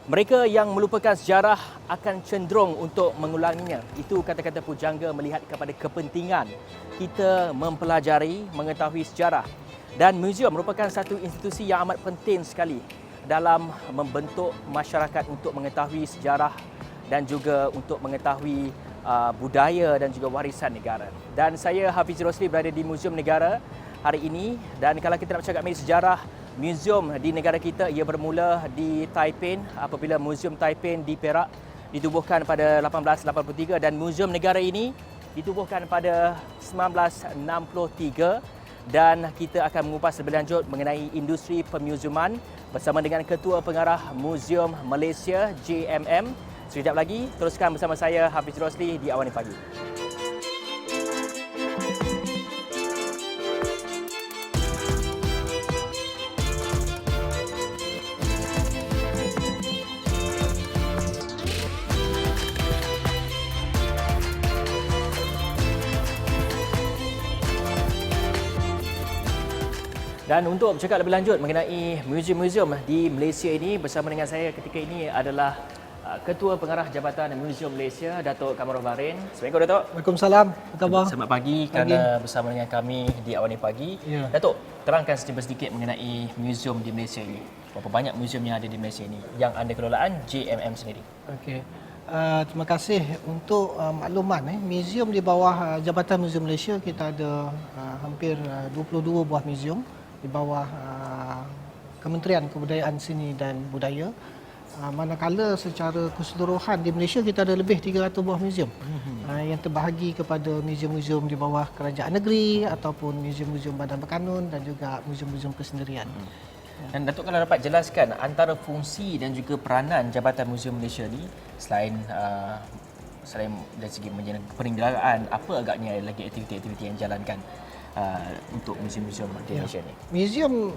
Mereka yang melupakan sejarah akan cenderung untuk mengulanginya. Itu kata-kata pujangga melihat kepada kepentingan kita mempelajari, mengetahui sejarah. Dan muzium merupakan satu institusi yang amat penting sekali dalam membentuk masyarakat untuk mengetahui sejarah dan juga untuk mengetahui budaya dan juga warisan negara. Dan saya Hafiz Rosli berada di Muzium Negara hari ini, dan kalau kita nak bercakap mengenai sejarah muzium di negara kita, ia bermula di Taipei apabila Muzium Taipei di Perak ditubuhkan pada 1883 dan Muzium Negara ini ditubuhkan pada 1963, dan kita akan mengupas lebih lanjut mengenai industri pemuziuman bersama dengan Ketua Pengarah Muzium Malaysia JMM. Sekejap lagi teruskan bersama saya Hafiz Rosli di Awani Pagi. Dan untuk bercakap lebih lanjut mengenai muzium-muzium di Malaysia ini, bersama dengan saya ketika ini adalah Ketua Pengarah Jabatan Muzium Malaysia, Datuk Kamarul Baharin. Assalamualaikum Datuk. Waalaikumsalam. Apa khabar? Selamat pagi kerana bersama dengan kami di Awani Pagi. Ya. Datuk, terangkan sedikit mengenai muzium di Malaysia ini. Berapa banyak muzium yang ada di Malaysia ini yang anda kelolaan JMM sendiri? Okey. Terima kasih untuk makluman. Muzium di bawah Jabatan Muzium Malaysia, kita ada hampir 22 buah muzium di bawah Kementerian Kebudayaan Seni dan Budaya. Manakala secara keseluruhan di Malaysia kita ada lebih 300 buah muzium yang terbahagi kepada muzium-muzium di bawah kerajaan negeri ataupun muzium-muzium badan berkanun dan juga muzium-muzium persendirian. Dan Datuk, kalau dapat jelaskan antara fungsi dan juga peranan Jabatan Muzium Malaysia ni selain dari segi penyelenggaraan, apa agaknya lagi aktiviti-aktiviti yang dijalankan untuk muzium-muzium di Malaysia ni? Muzium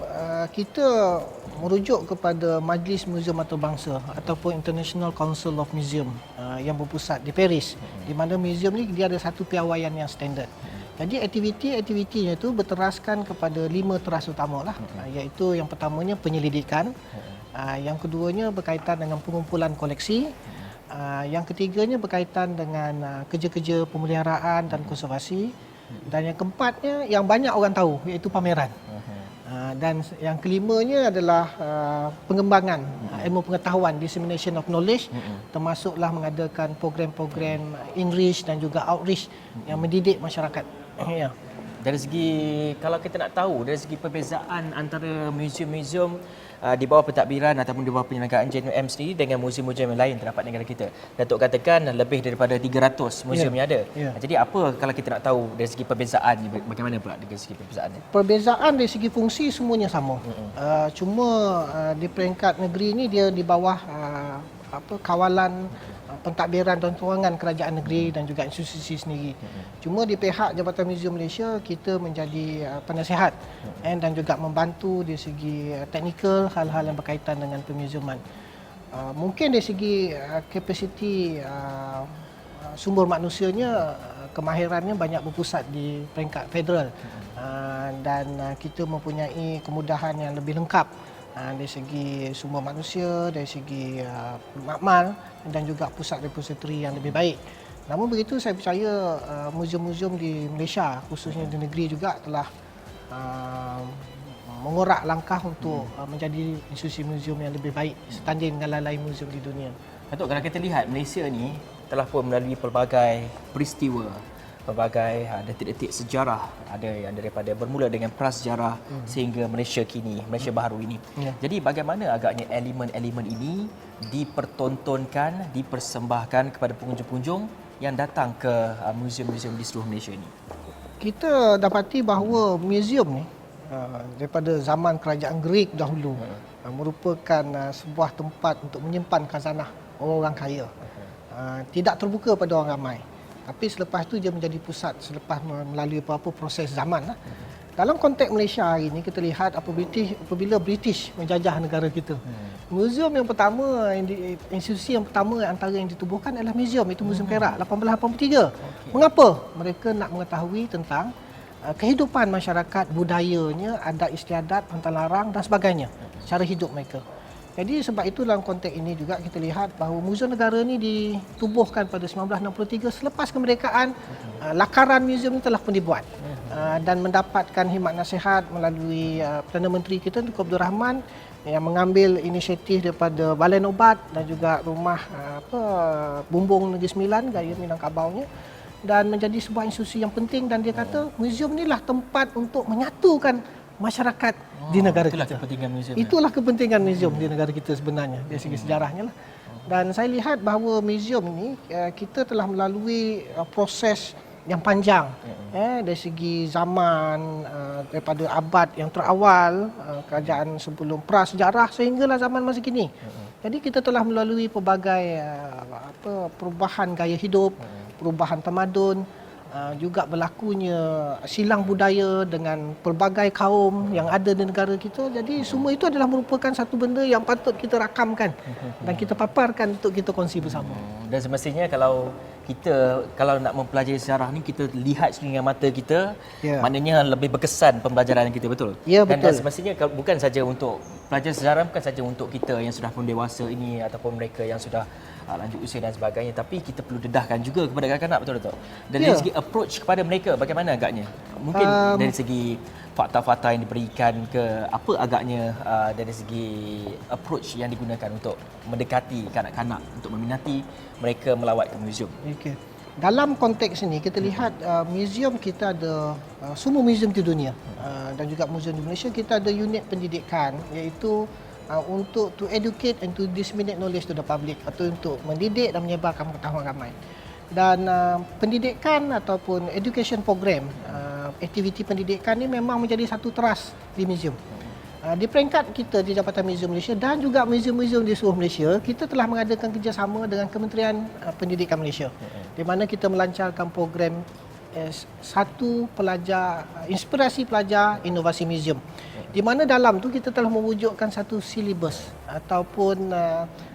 kita merujuk kepada Majlis Muzium Antarabangsa ataupun International Council of Museum yang berpusat di Paris, di mana muzium ni dia ada satu piawaian yang standard. Jadi aktiviti-aktivitinya itu berteraskan kepada 5 teras utama lah, iaitu yang pertamanya penyelidikan, yang keduanya berkaitan dengan pengumpulan koleksi, yang ketiganya berkaitan dengan kerja-kerja pemeliharaan dan konservasi, dan yang keempatnya yang banyak orang tahu iaitu pameran. Dan yang kelimanya adalah pengembangan ilmu pengetahuan, dissemination of knowledge, termasuklah mengadakan program-program inreach dan juga outreach yang mendidik masyarakat. Ya. Dari segi, kalau kita nak tahu dari segi perbezaan antara muzium-muzium di bawah pentadbiran ataupun di bawah penyelenggaraan JMM sendiri dengan muzium-muzium yang lain terdapat negara kita, Datuk katakan lebih daripada 300 muzium yang ada. Jadi apa kalau kita nak tahu dari segi perbezaan, bagaimana pula dari segi perbezaannya? Perbezaan dari segi fungsi semuanya sama. Cuma di peringkat negeri ini dia di bawah kawalan pentadbiran dan kewangan kerajaan negeri dan juga institusi sendiri. Cuma di pihak Jabatan Muzium Malaysia kita menjadi penasihat dan juga membantu dari segi teknikal hal-hal yang berkaitan dengan pemuziuman. Mungkin dari segi kapasiti sumber manusianya, kemahirannya banyak berpusat di peringkat federal, dan kita mempunyai kemudahan yang lebih lengkap dari segi sumber manusia, dari segi makmal dan juga pusat repository yang lebih baik. Namun begitu, saya percaya muzium-muzium di Malaysia, khususnya di negeri juga telah mengorak langkah untuk menjadi institusi muzium yang lebih baik setanding dengan lain-lain muzium di dunia. Datuk, kalau kita lihat Malaysia ni telah pun melalui pelbagai peristiwa, pelbagai detik-detik sejarah, ada yang daripada bermula dengan prasejarah sehingga Malaysia kini, Malaysia baharu ini. Jadi bagaimana agaknya elemen-elemen ini dipertontonkan, dipersembahkan kepada pengunjung-pengunjung yang datang ke muzium-muzium di seluruh Malaysia ini? Kita dapati bahawa muzium ni daripada zaman kerajaan Greek dahulu merupakan sebuah tempat untuk menyimpan khazanah orang-orang kaya. Tidak terbuka pada orang ramai. Tapi selepas itu dia menjadi pusat selepas melalui beberapa proses zaman. Dalam konteks Malaysia hari ini kita lihat apabila British menjajah negara kita. Muzium yang pertama, institusi yang pertama antara yang ditubuhkan adalah muzium, itu Muzium Perak 1883. Mengapa? Mereka nak mengetahui tentang kehidupan masyarakat, budayanya, adat istiadat, pantang larang dan sebagainya, cara hidup mereka. Jadi sebab itu dalam konteks ini juga kita lihat bahawa Muzium Negara ni ditubuhkan pada 1963 selepas kemerdekaan. Lakaran muzium ini telah pun dibuat dan mendapatkan khidmat nasihat melalui Perdana Menteri kita Tunku Abdul Rahman yang mengambil inisiatif daripada Balai Nobat dan juga rumah Bumbung Negeri Sembilan gaya Minangkabaunya, dan menjadi sebuah institusi yang penting, dan dia kata muzium inilah tempat untuk menyatukan masyarakat di negara itulah kita. Kepentingan muzium. Itulah kepentingan muzium di negara kita sebenarnya dari segi sejarahnya lah. Dan saya lihat bahawa muzium ini kita telah melalui proses yang panjang dari segi zaman, daripada abad yang terawal, kerajaan sebelum prasejarah sehinggalah zaman masa kini. Jadi kita telah melalui pelbagai perubahan gaya hidup, perubahan tamadun, juga berlakunya silang budaya dengan pelbagai kaum yang ada di negara kita. Jadi semua itu adalah merupakan satu benda yang patut kita rakamkan dan kita paparkan untuk kita kongsi bersama. Dan semestinya kalau nak mempelajari sejarah ni, kita lihat dengan mata kita, maknanya lebih berkesan pembelajaran kita, betul? Ya, betul. Dan semestinya bukan saja untuk pelajar sejarah, bukan saja untuk kita yang sudah pun dewasa ini ataupun mereka yang sudah lanjut usia dan sebagainya, tapi kita perlu dedahkan juga kepada kanak-kanak, betul-betul. Dan dari segi approach kepada mereka, bagaimana agaknya? Mungkin dari segi fakta-fakta yang diberikan ke apa agaknya dari segi approach yang digunakan untuk mendekati kanak-kanak untuk meminati mereka melawat ke muzium. Okey. Dalam konteks ini kita lihat muzium kita ada semua muzium di dunia dan juga muzium di Malaysia kita ada unit pendidikan, iaitu untuk to educate and to disseminate knowledge to the public, atau untuk mendidik dan menyebarkan pengetahuan ramai. Dan pendidikan ataupun education program, aktiviti pendidikan ini memang menjadi satu teras di muzium. Di peringkat kita di Jabatan Muzium Malaysia dan juga muzium-muzium di seluruh Malaysia, kita telah mengadakan kerjasama dengan Kementerian Pendidikan Malaysia, di mana kita melancarkan program satu pelajar, inspirasi pelajar inovasi muzium, di mana dalam tu kita telah mewujudkan satu silibus ataupun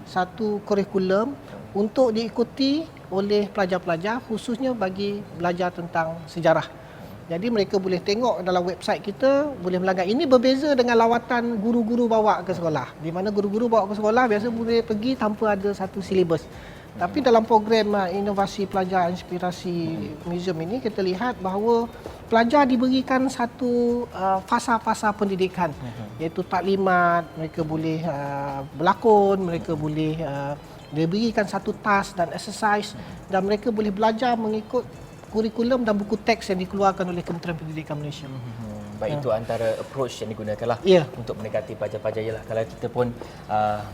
satu kurikulum untuk diikuti oleh pelajar-pelajar, khususnya bagi belajar tentang sejarah. Jadi mereka boleh tengok dalam website kita, boleh melanggar. Ini berbeza dengan lawatan guru-guru bawa ke sekolah, di mana guru-guru bawa ke sekolah biasa boleh pergi tanpa ada satu silibus. Tapi dalam program inovasi pelajar inspirasi muzium ini, kita lihat bahawa pelajar diberikan satu fasa-fasa pendidikan, iaitu taklimat, mereka boleh berlakon, mereka boleh diberikan satu task dan exercise, dan mereka boleh belajar mengikut kurikulum dan buku teks yang dikeluarkan oleh Kementerian Pendidikan Malaysia. Baik, itu antara approach yang digunakanlah untuk mendekati pelajar-pelajar. Ialah kalau kita pun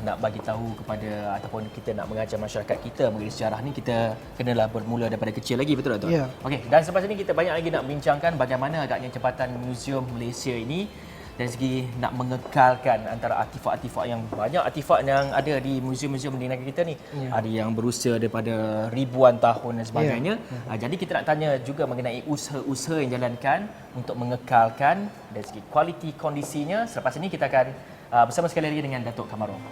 nak bagi tahu kepada ataupun kita nak mengajar masyarakat kita mengenai sejarah ni, kita kenalah bermula daripada kecil lagi, betul tak? Okey, dan selepas ini kita banyak lagi nak bincangkan bagaimana agaknya Jabatan Muzium Malaysia ini dari segi nak mengekalkan antara artifak-artifak yang banyak, artifak yang ada di muzium-muzium di negara kita ni. Ada yang berusia daripada ribuan tahun dan sebagainya. Jadi kita nak tanya juga mengenai usaha-usaha yang dijalankan untuk mengekalkan dari segi kualiti kondisinya. Selepas ini kita akan bersama sekali lagi dengan Datuk Kamarul.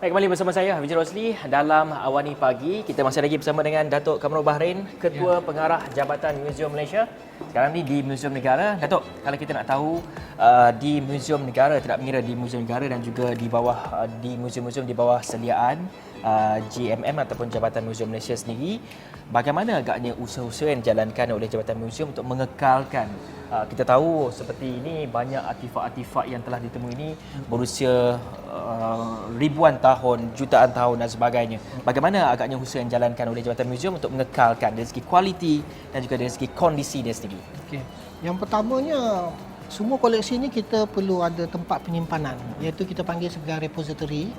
Baik, kembali bersama saya Vijay Rosli dalam Awani Pagi. Kita masih lagi bersama dengan Datuk Kamarul Bahrain, Ketua Pengarah Jabatan Muzium Malaysia. Sekarang ni di Muzium Negara. Datuk, kalau kita nak tahu di Muzium Negara, tidak mengira di Muzium Negara dan juga di bawah di muzium-muzium di bawah seliaan JMM ataupun Jabatan Muzium Malaysia sendiri, bagaimana agaknya usaha-usaha yang dijalankan oleh Jabatan Muzium untuk mengekalkan? Kita tahu seperti ini banyak artifak-artifak yang telah ditemui ini berusia ribuan tahun, jutaan tahun dan sebagainya. Bagaimana agaknya usaha yang dijalankan oleh Jabatan Muzium untuk mengekalkan dari segi kualiti dan juga dari segi kondisi dia sendiri? Okey. Yang pertamanya, semua koleksi ini kita perlu ada tempat penyimpanan, iaitu kita panggil sebagai repository.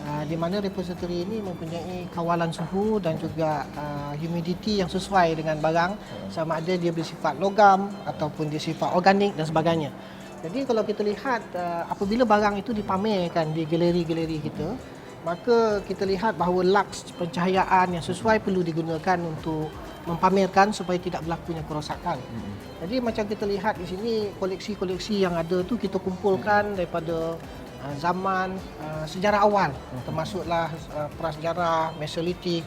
Di mana repository ini mempunyai kawalan suhu dan juga humidity yang sesuai dengan barang, sama ada dia bersifat logam ataupun dia sifat organik dan sebagainya. Jadi kalau kita lihat apabila barang itu dipamerkan di galeri-galeri kita, maka kita lihat bahawa lux pencahayaan yang sesuai perlu digunakan untuk mempamerkan supaya tidak berlakunya kerosakan. Jadi macam kita lihat di sini, koleksi-koleksi yang ada tu kita kumpulkan daripada zaman sejarah awal, termasuklah prasejarah, Mesolitik,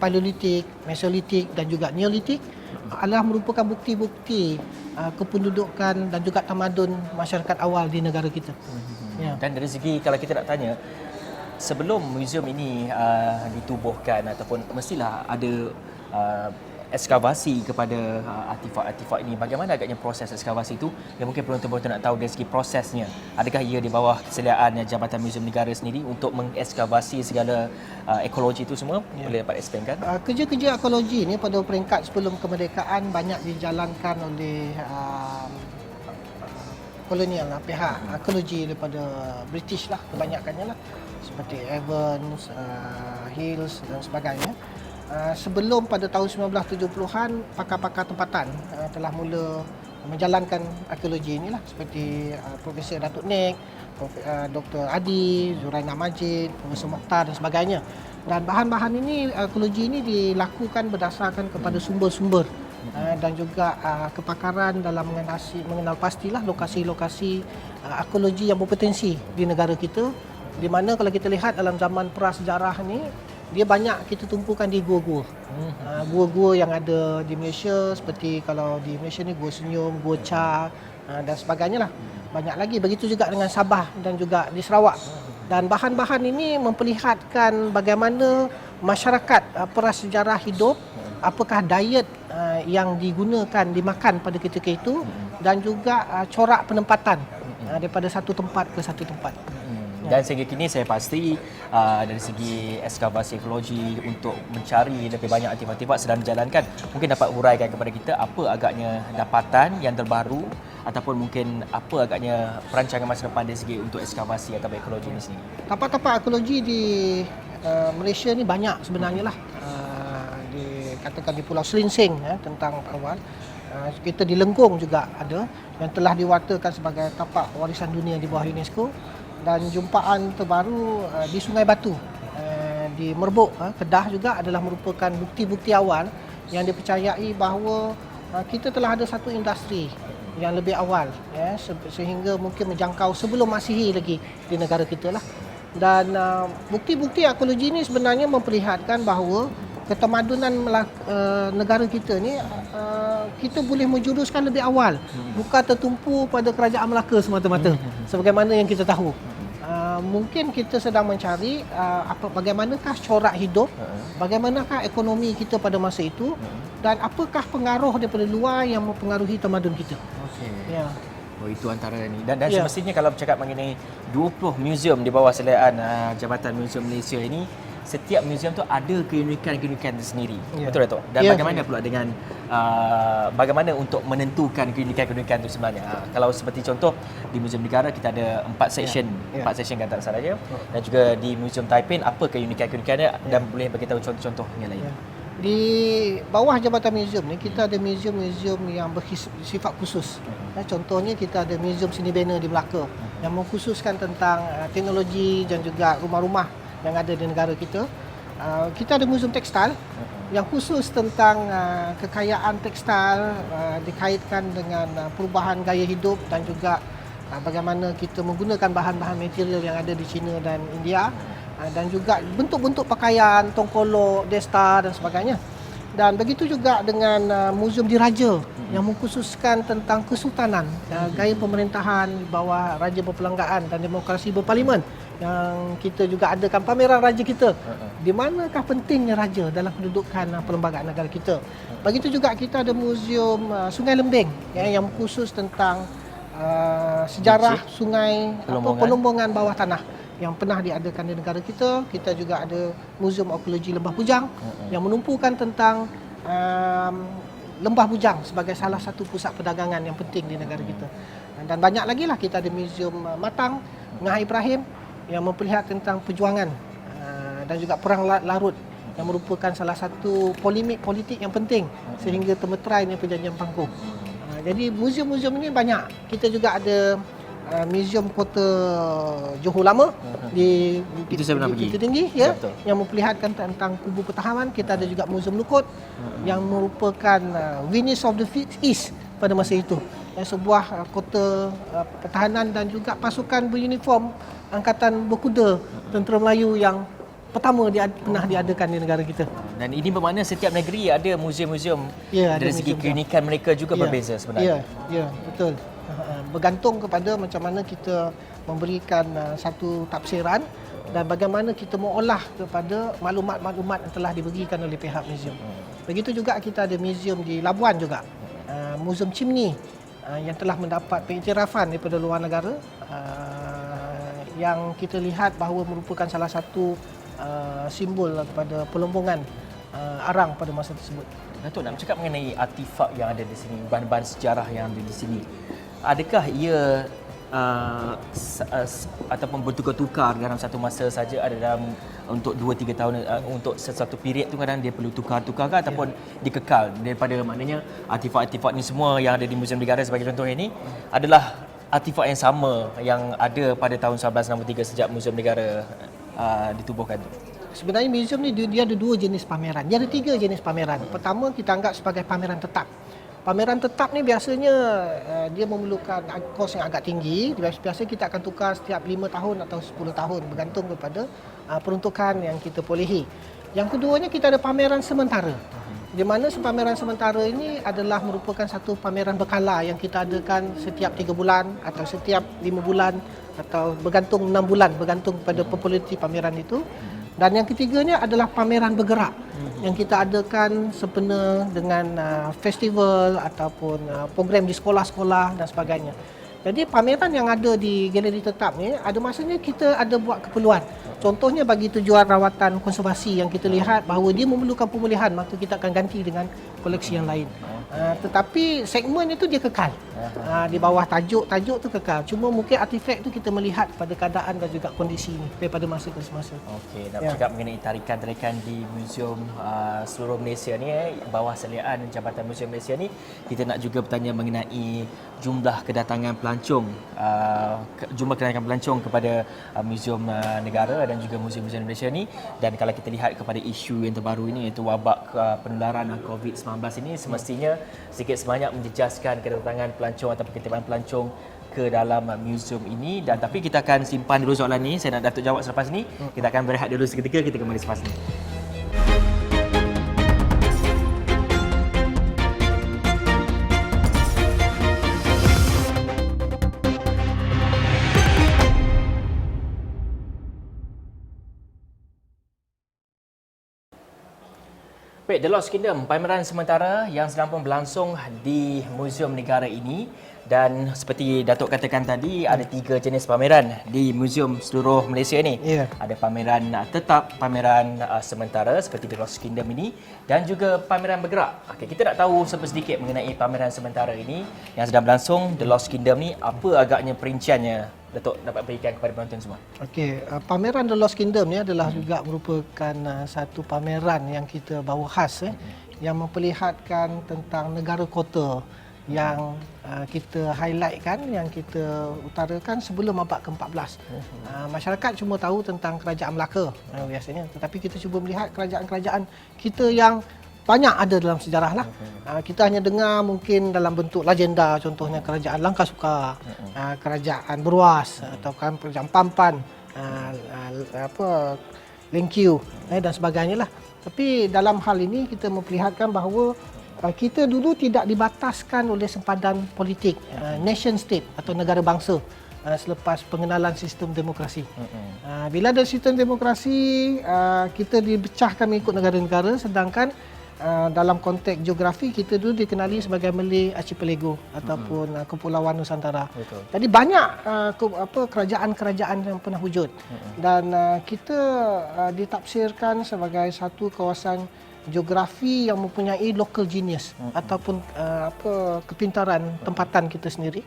Paleolitik, Mesolitik dan juga Neolitik adalah merupakan bukti-bukti kependudukan dan juga tamadun masyarakat awal di negara kita. Ya. Dan dari segi kalau kita nak tanya, sebelum muzium ini ditubuhkan ataupun mestilah ada ekskavasi kepada artifak-artifak ini, bagaimana agaknya proses ekskavasi itu yang mungkin penonton-penonton nak tahu dari segi prosesnya. Adakah ia di bawah kesediaan Jabatan Muzium Negara sendiri untuk mengekskavasi segala ekologi itu semua? Boleh dapat explainkan? Kerja-kerja ekologi ini pada peringkat sebelum kemerdekaan banyak dijalankan oleh kolonial, pihak ekologi daripada British lah kebanyakannya lah, seperti Evans, Hills dan sebagainya. Sebelum pada tahun 1970-an, pakar-pakar tempatan telah mula menjalankan arkeologi inilah, seperti Profesor Datuk Nek, Dr. Adi, Zuraina Majid, Profesor Mokhtar dan sebagainya. Dan bahan-bahan ini, arkeologi ini dilakukan berdasarkan kepada sumber-sumber dan juga kepakaran dalam mengenal pastilah lokasi-lokasi arkeologi yang berpotensi di negara kita, di mana kalau kita lihat dalam zaman prasejarah ni, dia banyak kita tumpukan di gua-gua. Gua-gua yang ada di Malaysia, seperti kalau di Malaysia ni Gua Senyum, Gua Cha dan sebagainya lah. Banyak lagi. Begitu juga dengan Sabah dan juga di Sarawak. Dan bahan-bahan ini memperlihatkan bagaimana masyarakat prasejarah hidup, apakah diet yang digunakan, dimakan pada ketika itu, dan juga corak penempatan daripada satu tempat ke satu tempat. Dan sehingga kini saya pasti dari segi ekskavasi ekologi untuk mencari lebih banyak artifak-artifak sedang dijalankan. Mungkin dapat huraikan kepada kita apa agaknya dapatan yang terbaru ataupun mungkin apa agaknya perancangan masa depan dari segi untuk ekskavasi atau ekologi ini sendiri. Tapak-tapak ekologi di Malaysia ni banyak sebenarnya lah. Dikatakan di Pulau Selinsing tentang awal. Kita di Lenggong juga ada yang telah diwartakan sebagai tapak warisan dunia di bawah UNESCO. Dan jumpaan terbaru di Sungai Batu di Merbuk, Kedah juga adalah merupakan bukti-bukti awal yang dipercayai bahawa kita telah ada satu industri yang lebih awal, sehingga mungkin menjangkau sebelum Masihi lagi di negara kita lah. Dan bukti-bukti arkeologi ini sebenarnya memperlihatkan bahawa ketamadunan negara kita ni kita boleh menjuruskan lebih awal, bukan tertumpu pada kerajaan Melaka semata-mata sebagaimana yang kita tahu. Mungkin kita sedang mencari bagaimanakah corak hidup, bagaimanakah ekonomi kita pada masa itu, dan apakah pengaruh daripada luar yang mempengaruhi tamadun kita. Ya. Oh, itu antara ni. Dan semestinya kalau bercakap mengenai 20 muzium di bawah seliaan Jabatan Muzium Malaysia ini, setiap muzium tu ada keunikan-keunikan tersendiri. Betul Datuk? Dan bagaimana pula dengan bagaimana untuk menentukan keunikan-keunikan itu sebenarnya? Kalau seperti contoh di Muzium Negara kita ada 4 section, 4 section kan tak salah dia. Dan juga di Muzium Taiping apa keunikan-keunikannya dan boleh bagi tahu contoh-contoh yang lain. Di bawah Jabatan Muzium ni kita ada muzium-muzium yang bersifat khusus. Contohnya kita ada Muzium Seni Bena di Melaka yang mengkhususkan tentang teknologi dan juga rumah-rumah yang ada di negara kita. Kita ada Muzium Tekstil yang khusus tentang kekayaan tekstil dikaitkan dengan perubahan gaya hidup dan juga bagaimana kita menggunakan bahan-bahan material yang ada di China dan India, dan juga bentuk-bentuk pakaian, tongkolok, desta dan sebagainya. Dan begitu juga dengan Muzium Diraja yang mengkhususkan tentang kesultanan, gaya pemerintahan di bawah Raja Berperlembagaan dan Demokrasi Berparlimen, yang kita juga adakan pameran raja kita. Di manakah pentingnya raja dalam kedudukan perlembagaan negara kita. Begitu juga kita ada Muzium Sungai Lembing yang khusus tentang sejarah sungai, pelumbungan bawah tanah yang pernah diadakan di negara kita. Kita juga ada Muzium Arkeologi Lembah Bujang yang menumpukan tentang Lembah Bujang sebagai salah satu pusat perdagangan yang penting di negara kita. Dan banyak lagi lah, kita ada Muzium Matang Ngah Ibrahim yang memperlihatkan tentang perjuangan dan juga Perang Larut yang merupakan salah satu polemik politik yang penting sehingga termeterainya Perjanjian Pangkong. Jadi muzium-muzium ini banyak. Kita juga ada Muzium Kota Johor Lama di Bukit Tinggi yang memperlihatkan tentang kubu pertahanan. Kita ada juga Muzium Lukut yang merupakan Venice of the East pada masa itu. sebuah kota pertahanan dan juga pasukan beruniform Angkatan Berkuda Tentera Melayu yang pertama pernah diadakan di negara kita. Dan ini bermakna setiap negeri ada muzium-muzium dari segi keunikan mereka juga berbeza sebenarnya. Ya, betul. Bergantung kepada macam mana kita memberikan satu tafsiran dan bagaimana kita mengolah kepada maklumat-maklumat yang telah diberikan oleh pihak muzium. Begitu juga kita ada muzium di Labuan juga. Muzium Chimney yang telah mendapat pengiktirafan daripada luar negara, yang kita lihat bahawa merupakan salah satu simbol kepada pelombongan arang pada masa tersebut. Datuk, nak bercakap mengenai artifak yang ada di sini, bahan-bahan sejarah yang ada di sini. Adakah ia ataupun bertukar-tukar dalam satu masa saja, ada dalam untuk 2-3 tahun, untuk sesuatu period tu kadang dia perlu tukar-tukar ke ataupun dikekal daripada, maknanya artifak-artifak ni semua yang ada di Muzium Negara sebagai contoh ini adalah artifak yang sama yang ada pada tahun 1963 sejak Muzium Negara ditubuhkan. Sebenarnya muzium ni dia ada 2 jenis pameran. Dia ada 3 jenis pameran. Pertama kita anggap sebagai pameran tetap. Pameran tetap ni biasanya dia memerlukan kos yang agak tinggi. Biasa kita akan tukar setiap 5 tahun atau 10 tahun bergantung kepada peruntukan yang kita perolehi. Yang keduanya kita ada pameran sementara. Di mana pameran sementara ini adalah merupakan satu pameran berkala yang kita adakan setiap 3 bulan atau setiap 5 bulan atau bergantung 6 bulan, bergantung kepada populariti pameran itu. Dan yang ketiganya adalah pameran bergerak yang kita adakan sempena dengan festival ataupun program di sekolah-sekolah dan sebagainya. Jadi pameran yang ada di galeri tetap ni ada masanya kita ada buat keperluan. Contohnya bagi tujuan rawatan konservasi yang kita lihat bahawa dia memerlukan pemulihan, maka kita akan ganti dengan koleksi yang lain. Tetapi segmen itu dia kekal. Di bawah tajuk tu kekal. Cuma mungkin artifak tu kita melihat pada keadaan dan juga kondisi ini daripada masa ke semasa. Okey, nak bercakap mengenai tarikan-tarikan di Muzium seluruh Malaysia ni, bawah seliaan Jabatan Muzium Malaysia ni, kita nak juga bertanya mengenai jumlah kedatangan pelancong, kepada Muzium Negara dan juga Muzium-Muzium Malaysia ni. Dan kalau kita lihat kepada isu yang terbaru ini, iaitu wabak penularan COVID-19 ini, semestinya sedikit sebanyak menjejaskan kedatangan pelancong atau ketertiban pelancong ke dalam muzium ini. Dan tapi kita akan simpan dulu soalan ni, saya nak Datuk jawab selepas ni. Kita akan berehat dulu seketika, kita kembali selepas ni. Baik, The Lost Kingdom, pameran sementara yang sedang pun berlangsung di Muzium Negara ini. Dan seperti Datuk katakan tadi, ada 3 jenis pameran di Muzium seluruh Malaysia ini. Ada pameran tetap, pameran sementara seperti The Lost Kingdom ini, dan juga pameran bergerak. Okey, kita nak tahu sedikit mengenai pameran sementara ini yang sedang berlangsung, The Lost Kingdom ni, apa agaknya perinciannya Datuk dapat berikan kepada penonton semua? Okey, pameran The Lost Kingdom ni adalah juga merupakan satu pameran yang kita bawa khas yang memperlihatkan tentang negara kota yang kita highlightkan, yang kita utarakan sebelum abad ke-14. Masyarakat cuma tahu tentang kerajaan Melaka biasanya, tetapi kita cuba melihat kerajaan-kerajaan kita yang banyak ada dalam sejarah lah. Kita hanya dengar mungkin dalam bentuk legenda, contohnya kerajaan Langkasuka, kerajaan Beruas atau kerajaan Pampan, Lengkiu dan sebagainya lah. Tapi dalam hal ini kita memperlihatkan bahawa kita dulu tidak dibataskan oleh sempadan politik, nation state atau negara bangsa selepas pengenalan sistem demokrasi. Bila ada sistem demokrasi, kita dipecahkan mengikut negara-negara, sedangkan dalam konteks geografi kita dulu dikenali sebagai Malay Archipelago ataupun Kepulauan Nusantara. Betul. Jadi banyak kerajaan-kerajaan yang pernah wujud dan kita ditafsirkan sebagai satu kawasan geografi yang mempunyai local genius ataupun kepintaran tempatan kita sendiri.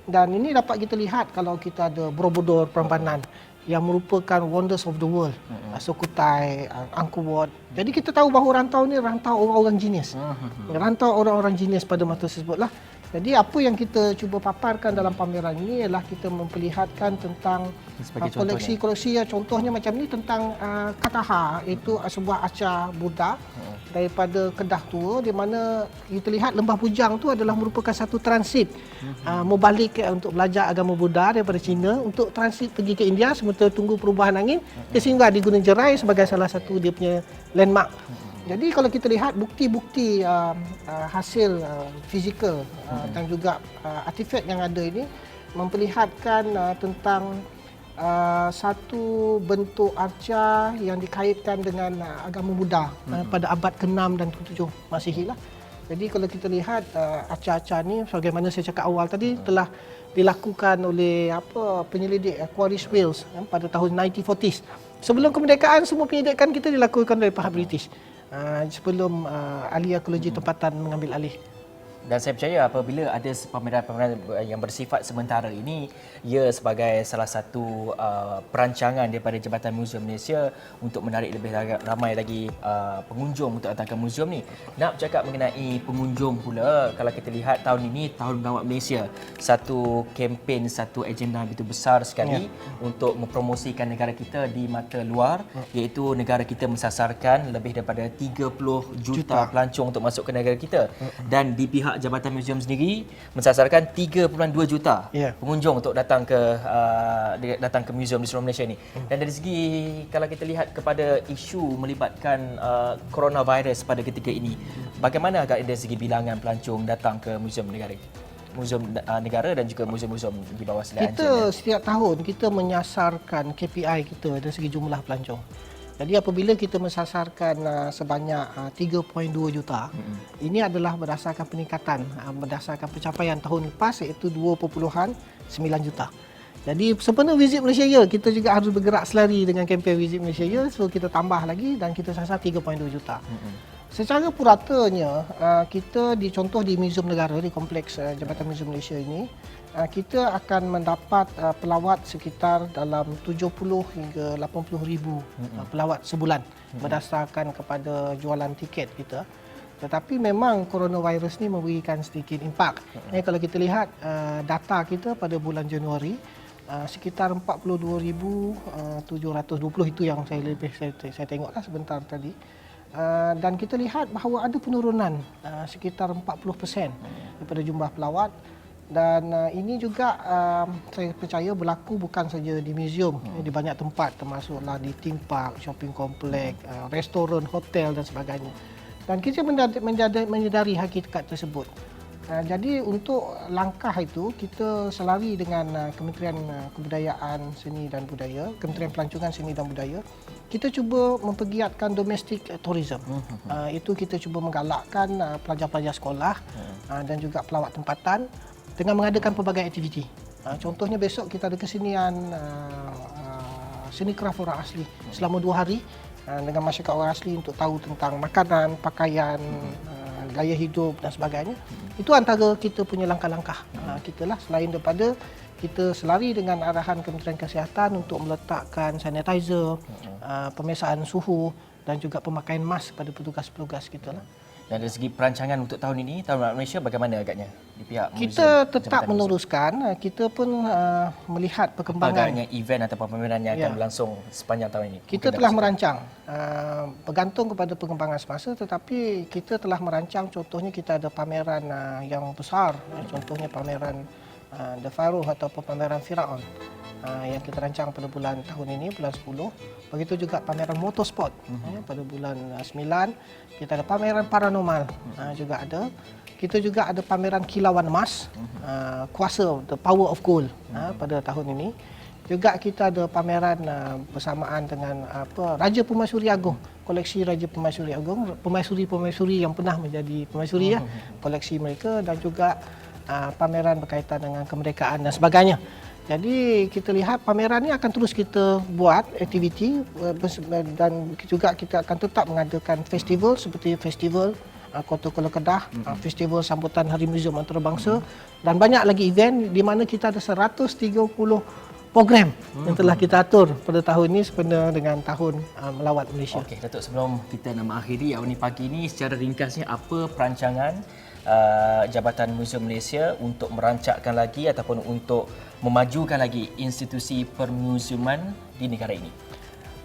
Dan ini dapat kita lihat kalau kita ada Borobudur Prambanan yang merupakan wonders of the world, Sukhothai, Angkor Wat. Jadi kita tahu bahawa rantau ni rantau orang-orang genius. Rantau orang-orang genius pada masa tersebut lah. Jadi apa yang kita cuba paparkan dalam pameran ini ialah kita memperlihatkan tentang Sebagai koleksi-koleksi ya, contohnya macam ni tentang Kataha, iaitu sebuah arca Buddha daripada Kedah tua, di mana kita lihat Lembah Bujang tu adalah merupakan satu transit mubalik untuk belajar agama Buddha daripada China untuk transit pergi ke India sementara tunggu perubahan angin. Dia singgah di Gunung Jerai sebagai salah satu dia punya landmark. Jadi kalau kita lihat bukti-bukti hasil fizikal dan juga artifak yang ada ini memperlihatkan tentang satu bentuk arca yang dikaitkan dengan agama Buddha pada abad ke-6 dan ke-7 Masihi lah. Jadi kalau kita lihat arca-arca ni sebagaimana saya cakap awal tadi telah dilakukan oleh penyelidik Quarries Wales pada tahun 1940s. Sebelum kemerdekaan semua penyelidikan kita dilakukan oleh pihak British. Sebelum ahli arkeologi tempatan mengambil alih. Dan saya percaya apabila ada pameran-pameran yang bersifat sementara ini, ia sebagai salah satu perancangan daripada Jabatan Muzium Malaysia untuk menarik lebih ramai lagi pengunjung untuk datang ke muzium ni. Nak bercakap mengenai pengunjung pula, kalau kita lihat tahun ini, Tahun Melawat Malaysia, satu kempen, satu agenda begitu besar sekali untuk mempromosikan negara kita di mata luar, iaitu negara kita mensasarkan lebih daripada 30 juta pelancong untuk masuk ke negara kita. Dan di pihak Jabatan Muzium sendiri mensasarkan 3.2 juta pengunjung untuk datang ke muzium di seluruh Malaysia ni. Dan dari segi kalau kita lihat kepada isu melibatkan coronavirus pada ketika ini, bagaimana agak dari segi bilangan pelancong datang ke muzium negara dan juga muzium-muzium di bawah Sdn. Kita setiap tahun kita menyasarkan KPI kita dari segi jumlah pelancong. Jadi apabila kita mensasarkan sebanyak 3.2 juta, ini adalah berdasarkan peningkatan, berdasarkan pencapaian tahun lepas iaitu 2.9 juta. Jadi sempena Visit Malaysia Ya, kita juga harus bergerak selari dengan kempen Visit Malaysia Ya, so kita tambah lagi dan kita sasar 3.2 juta. Secara puratanya, kita contoh di Muzium Negara, di Kompleks Jabatan Muzium Malaysia ini, kita akan mendapat pelawat sekitar dalam 70 hingga 80 ribu pelawat sebulan berdasarkan kepada jualan tiket kita. Tetapi memang coronavirus ni memberikan sedikit impak. Kalau kita lihat data kita pada bulan Januari, sekitar 42,720 itu yang saya tengoklah sebentar tadi. Dan kita lihat bahawa ada penurunan sekitar 40% daripada jumlah pelawat. Dan ini juga saya percaya berlaku bukan saja di muzium, di banyak tempat termasuklah di theme park, shopping kompleks, restoran, hotel dan sebagainya. Dan kita menyadari hakikat tersebut. Jadi untuk langkah itu kita selari dengan Kementerian Kebudayaan Seni dan Budaya, Kementerian Pelancongan Seni dan Budaya. Kita cuba mempergiatkan domestic tourism. Itu kita cuba menggalakkan pelajar-pelajar sekolah dan juga pelawat tempatan dengan mengadakan pelbagai aktiviti. Contohnya besok kita ada kesenian seni kraf orang asli selama 2 hari dengan masyarakat orang asli untuk tahu tentang makanan, pakaian, gaya hidup dan sebagainya. Itu antara kita punya langkah-langkah kita lah, selain daripada kita selari dengan arahan Kementerian Kesihatan untuk meletakkan sanitizer, pemeriksaan suhu dan juga pemakaian mask pada petugas-petugas kita lah. Dan dari segi perancangan untuk tahun ini, Tahun Melawat Malaysia bagaimana agaknya di pihak muzium? Kita tetap meneruskan, kita pun melihat perkembangan. Agaknya event atau pameran yang akan berlangsung sepanjang tahun ini. Kita telah merancang, bergantung kepada perkembangan semasa, tetapi kita telah merancang, contohnya kita ada pameran yang besar, contohnya pameran The Pharaoh atau pameran Firaun yang kita rancang pada bulan tahun ini, bulan 10. Begitu juga pameran motorsport pada bulan 9. Kita ada pameran paranormal juga ada. Kita juga ada pameran kilauan emas, kuasa, the power of gold pada tahun ini. Juga kita ada pameran bersamaan dengan Raja Permaisuri Agong, koleksi Raja Permaisuri Agong, permaisuri-permaisuri yang pernah menjadi permaisuri koleksi mereka, dan juga pameran berkaitan dengan kemerdekaan dan sebagainya. Jadi kita lihat pameran ini akan terus kita buat aktiviti, dan juga kita akan tetap mengadakan festival seperti festival Kota Kuala Kedah, festival sambutan Hari Muzium Antarabangsa, dan banyak lagi event di mana kita ada 130 program yang telah kita atur pada tahun ini sempena dengan Tahun Melawat Malaysia. Okey, Datuk, sebelum kita nak mengakhiri awal ni pagi ini, secara ringkasnya apa perancangan Jabatan Muzium Malaysia untuk merancangkan lagi ataupun untuk memajukan lagi institusi permuziuman di negara ini?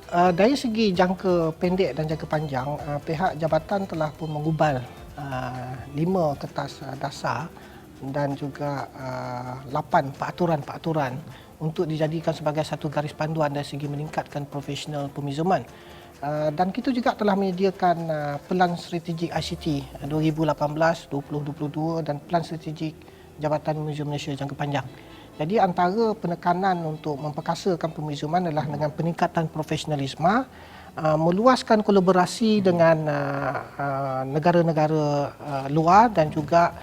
Dari segi jangka pendek dan jangka panjang, pihak jabatan telah pun mengubal 5 kertas dasar dan juga 8 peraturan-peraturan untuk dijadikan sebagai satu garis panduan dari segi meningkatkan profesional permuziuman. Dan kita juga telah menyediakan pelan strategik ICT 2018-2022 dan pelan strategik Jabatan Muzium Malaysia jangka panjang. Jadi antara penekanan untuk memperkasakan permuziuman adalah dengan peningkatan profesionalisme, meluaskan kolaborasi dengan negara-negara luar dan juga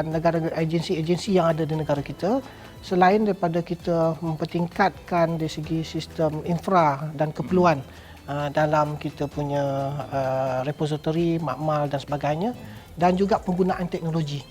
negara agensi-agensi yang ada di negara kita. Selain daripada kita mempertingkatkan dari segi sistem infra dan keperluan dalam kita punya repository, makmal dan sebagainya, dan juga penggunaan teknologi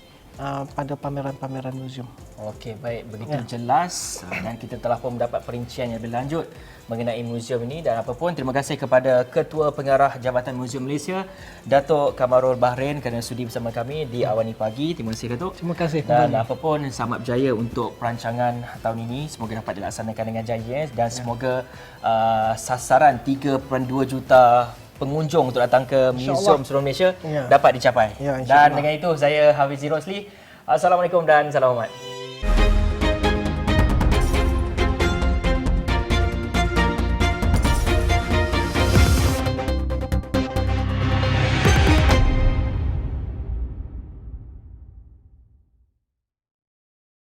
pada pameran-pameran muzium. Okey, baik, begitu jelas dan kita telah pun mendapat perincian yang lebih lanjut mengenai muzium ini. Dan apa pun, terima kasih kepada Ketua Pengarah Jabatan Muzium Malaysia, Datuk Kamarul Bahrain, kerana sudi bersama kami di Awani Pagi. Terima kasih Datuk. Terima kasih. Dan apa pun, selamat berjaya untuk perancangan tahun ini. Semoga dapat dilaksanakan dengan jaya dan semoga sasaran 3.2 juta pengunjung untuk datang ke Muzium Seluruh Malaysia dapat dicapai. Dan dengan itu, saya Hafiz Rosli. Assalamualaikum dan salam hormat.